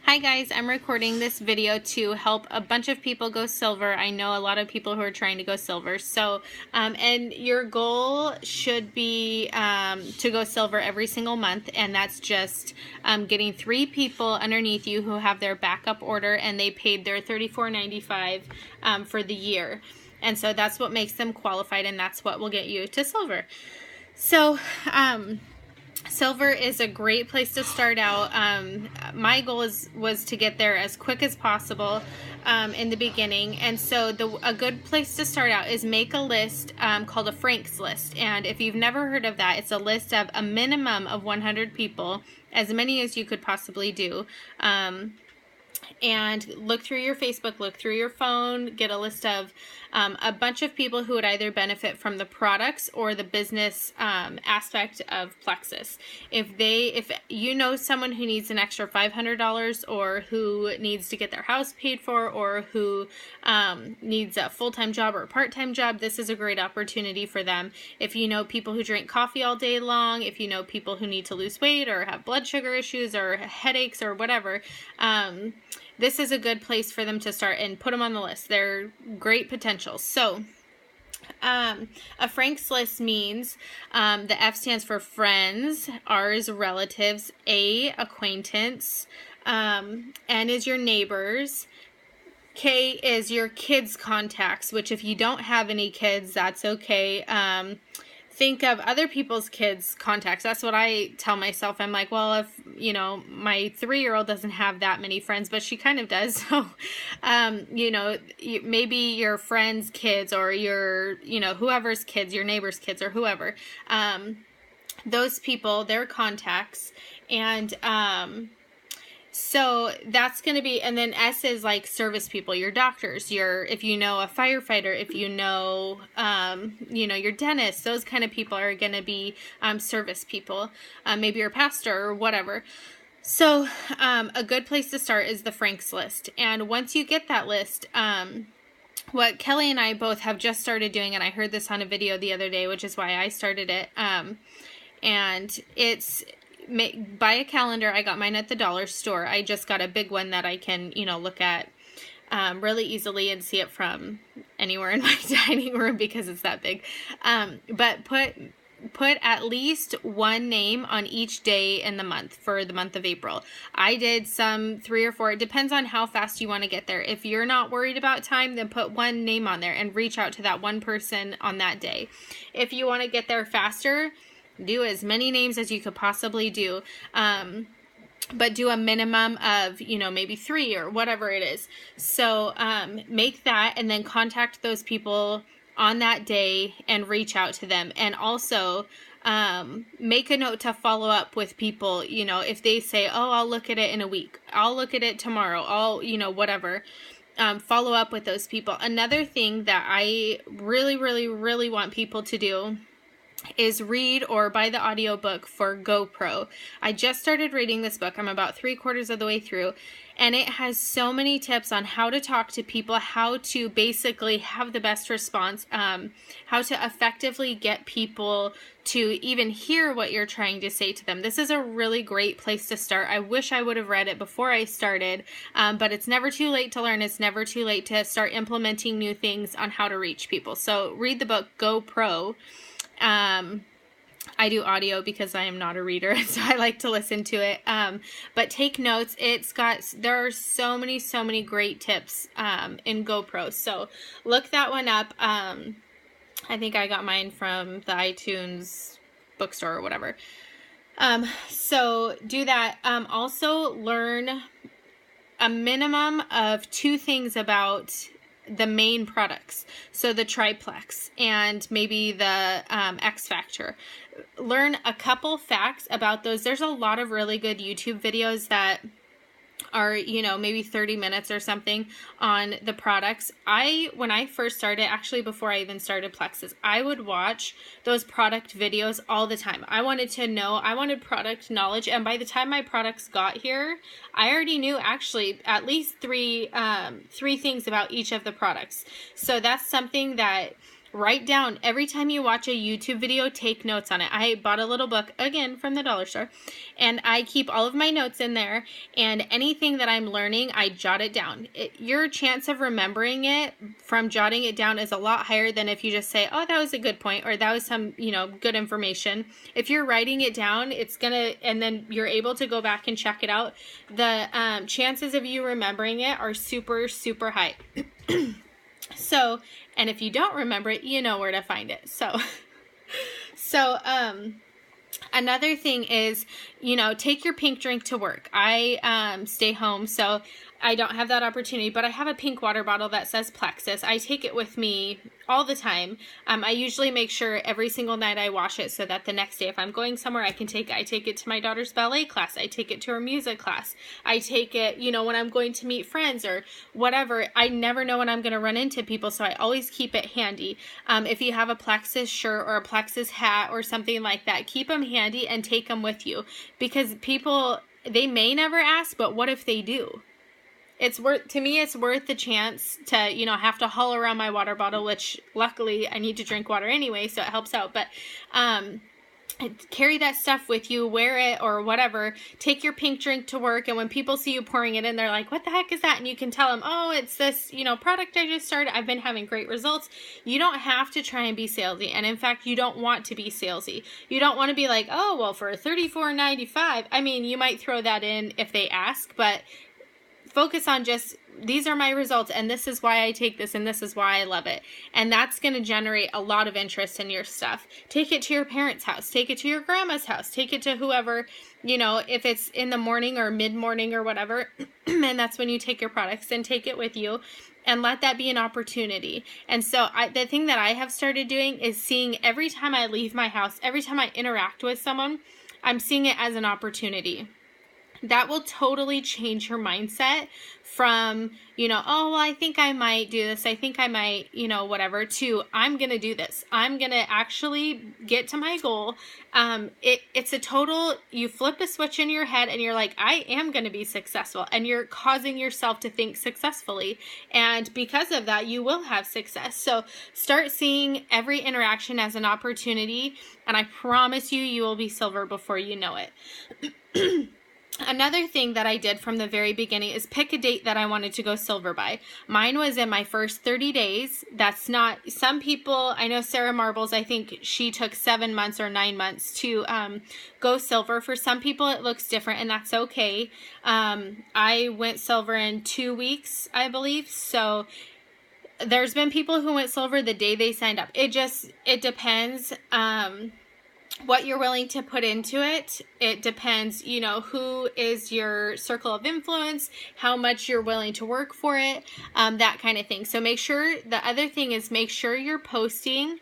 Hi guys, I'm recording this video to help a bunch of people go silver. I know a lot of people who are trying to go silver. And your goal should be to go silver every single month, and that's just getting 3 people underneath you who have their backup order and they paid their $34.95 for the year. And so that's what makes them qualified, and that's what will get you to silver. So, silver is a great place to start out. My goal was to get there as quick as possible in the beginning, and so a good place to start out is make a list called a Frank's list. And if you've never heard of that, it's a list of a minimum of 100 people, as many as you could possibly do. And look through your Facebook, look through your phone, get a list of a bunch of people who would either benefit from the products or the business aspect of Plexus. If you know someone who needs an extra $500 or who needs to get their house paid for or who needs a full-time job or a part-time job, this is a great opportunity for them. If you know people who drink coffee all day long, if you know people who need to lose weight or have blood sugar issues or headaches or whatever, this is a good place for them to start and put them on the list. They're great potential. So, a Frank's list means the F stands for friends, R is relatives, A, acquaintance, N is your neighbors, K is your kids' contacts, which if you don't have any kids, that's okay. Think of other people's kids' contacts. That's what I tell myself. I'm like, well, if, my 3-year-old doesn't have that many friends, but she kind of does. So, maybe your friends' kids or your, whoever's kids, your neighbor's kids or whoever, those people, their contacts. And, so that's going to be, and then S is like service people, your doctors, if you know a firefighter, if you know, your dentist, those kind of people are going to be service people, maybe your pastor or whatever. So a good place to start is the Frank's list. And once you get that list, what Kelly and I both have just started doing, and I heard this on a video the other day, which is why I started it, and it's buy a calendar. I got mine at the dollar store. I just got a big one that I can, look at really easily and see it from anywhere in my dining room because it's that big. But put at least one name on each day in the month for the month of April. I did some 3 or 4. It depends on how fast you want to get there. If you're not worried about time, then put one name on there and reach out to that one person on that day. If you want to get there faster, do as many names as you could possibly do, but do a minimum of, maybe 3 or whatever it is. So make that and then contact those people on that day and reach out to them. And also make a note to follow up with people, if they say, oh, I'll look at it in a week, I'll look at it tomorrow, whatever. Follow up with those people. Another thing that I really, really, really want people to do is read or buy the audiobook for GoPro. I just started reading this book. I'm about 3/4 of the way through, and it has so many tips on how to talk to people, how to basically have the best response, how to effectively get people to even hear what you're trying to say to them. This is a really great place to start. I wish I would have read it before I started, but it's never too late to learn. It's never too late to start implementing new things on how to reach people. So read the book GoPro. I do audio because I am not a reader, so I like to listen to it. But take notes. There are so many great tips in GoPro. So look that one up. I think I got mine from the iTunes bookstore or whatever. So do that. Also learn a minimum of 2 things about the main products. So the Triplex and maybe the X Factor. Learn a couple facts about those. There's a lot of really good YouTube videos that are, maybe 30 minutes or something on the products. When I first started, actually before I even started Plexus, I would watch those product videos all the time. I wanted to know, I wanted product knowledge, and by the time my products got here, I already knew actually at least three things about each of the products. So that's something that write down every time you watch a YouTube video, take notes on it. I bought a little book, again, from the dollar store, and I keep all of my notes in there, and anything that I'm learning, I jot it down. Your chance of remembering it from jotting it down is a lot higher than if you just say, oh, that was a good point, or that was some, good information. If you're writing it down, and then you're able to go back and check it out, the chances of you remembering it are super, super high. So, and if you don't remember it, you know where to find it. So another thing is, take your pink drink to work. I stay home, so I don't have that opportunity, but I have a pink water bottle that says Plexus. I take it with me all the time. I usually make sure every single night I wash it so that the next day if I'm going somewhere, I take it to my daughter's ballet class. I take it to her music class. I take it, when I'm going to meet friends or whatever. I never know when I'm going to run into people, so I always keep it handy. If you have a Plexus shirt or a Plexus hat or something like that, keep them handy and take them with you, because people, they may never ask, but what if they do? It's worth the chance to, have to haul around my water bottle, which luckily I need to drink water anyway, so it helps out. But carry that stuff with you, wear it or whatever. Take your pink drink to work, and when people see you pouring it in, they're like, what the heck is that? And you can tell them, oh, it's this, product I just started. I've been having great results. You don't have to try and be salesy. And in fact, you don't want to be salesy. You don't want to be like, oh, well, for $34.95. I mean, you might throw that in if they ask, but focus on just, these are my results, and this is why I take this, and this is why I love it. And that's going to generate a lot of interest in your stuff. Take it to your parents' house. Take it to your grandma's house. Take it to whoever, if it's in the morning or mid-morning or whatever, and that's when you take your products, and take it with you. And let that be an opportunity. And so the thing that I have started doing is seeing every time I leave my house, every time I interact with someone, I'm seeing it as an opportunity. That will totally change your mindset from, oh, well, I think I might do this. I think I might, whatever, to I'm going to do this. I'm going to actually get to my goal. It's a total, you flip a switch in your head and you're like, I am going to be successful. And you're causing yourself to think successfully. And because of that, you will have success. So start seeing every interaction as an opportunity. And I promise you will be silver before you know it. Another thing that I did from the very beginning is pick a date that I wanted to go silver by. Mine was in my first 30 days. That's not, some people, I know Sarah Marbles, I think she took 7 months or 9 months to go silver. For some people it looks different, and that's okay. I went silver in 2 weeks, I believe. So there's been people who went silver the day they signed up. It depends. What you're willing to put into it. It depends, who is your circle of influence, how much you're willing to work for it, that kind of thing. So make sure you're posting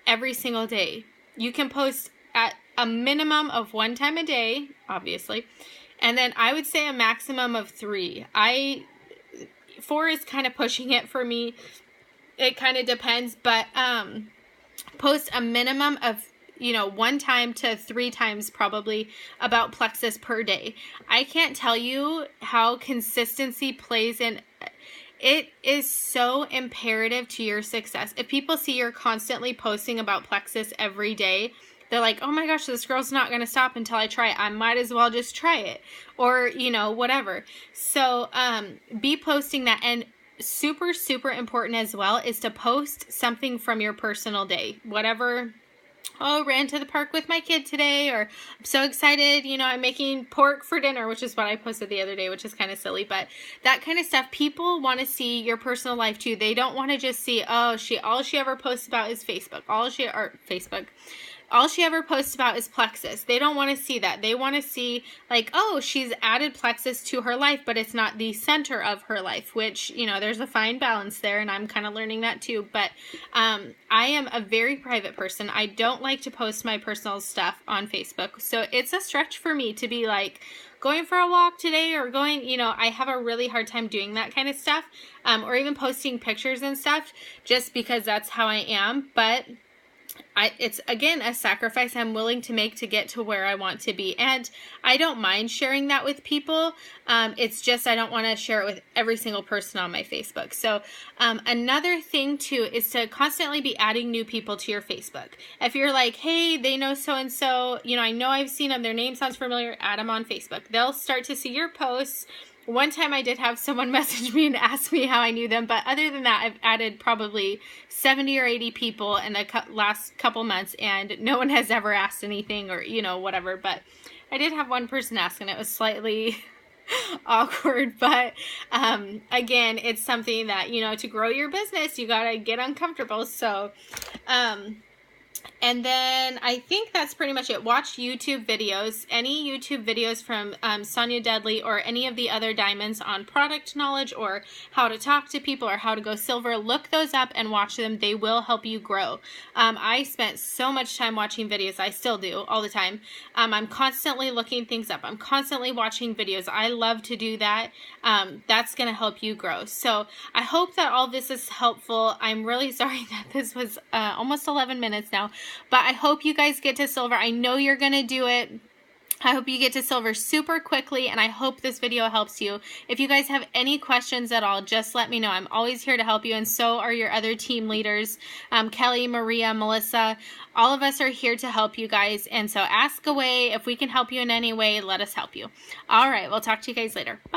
every single day. You can post at a minimum of 1 time a day, obviously. And then I would say a maximum of 3. 4 is kind of pushing it for me. It kind of depends, but post a minimum of 1 time to 3 times probably about Plexus per day. I can't tell you how consistency plays in. It is so imperative to your success. If people see you're constantly posting about Plexus every day, they're like, oh my gosh, this girl's not going to stop until I try it. I might as well just try it. Or, whatever. So be posting that. And super, super important as well is to post something from your personal day. Whatever. Oh, ran to the park with my kid today, or I'm so excited, I'm making pork for dinner, which is what I posted the other day, which is kind of silly, but that kind of stuff. People want to see your personal life too. They don't want to just see, all she ever posts about is Facebook. All she ever posts about is Plexus. They don't want to see that. They want to see like, oh, she's added Plexus to her life, but it's not the center of her life, which, there's a fine balance there, and I'm kind of learning that too. But I am a very private person. I don't like to post my personal stuff on Facebook. So it's a stretch for me to be like, going for a walk today or going, I have a really hard time doing that kind of stuff, or even posting pictures and stuff, just because that's how I am. But it's again a sacrifice I'm willing to make to get to where I want to be. And I don't mind sharing that with people. It's just I don't want to share it with every single person on my Facebook. So another thing too is to constantly be adding new people to your Facebook. If you're like, hey, they know so-and-so, I know I've seen them, their name sounds familiar, add them on Facebook. They'll start to see your posts. One time I did have someone message me and ask me how I knew them, but other than that, I've added probably 70 or 80 people in the last couple months, and no one has ever asked anything or, whatever. But I did have one person ask, and it was slightly awkward. But again, it's something that, to grow your business, you got to get uncomfortable. So, and then I think that's pretty much it. Watch YouTube videos, any YouTube videos from Sonia Dudley or any of the other diamonds on product knowledge or how to talk to people or how to go silver. Look those up and watch them. They will help you grow. I spent so much time watching videos. I still do all the time. I'm constantly looking things up. I'm constantly watching videos. I love to do that. That's going to help you grow. So I hope that all this is helpful. I'm really sorry that this was almost 11 minutes now. But I hope you guys get to silver. I know you're going to do it. I hope you get to silver super quickly, and I hope this video helps you. If you guys have any questions at all, just let me know. I'm always here to help you, and so are your other team leaders, Kelly, Maria, Melissa. All of us are here to help you guys, and so ask away. If we can help you in any way, let us help you. All right, we'll talk to you guys later. Bye.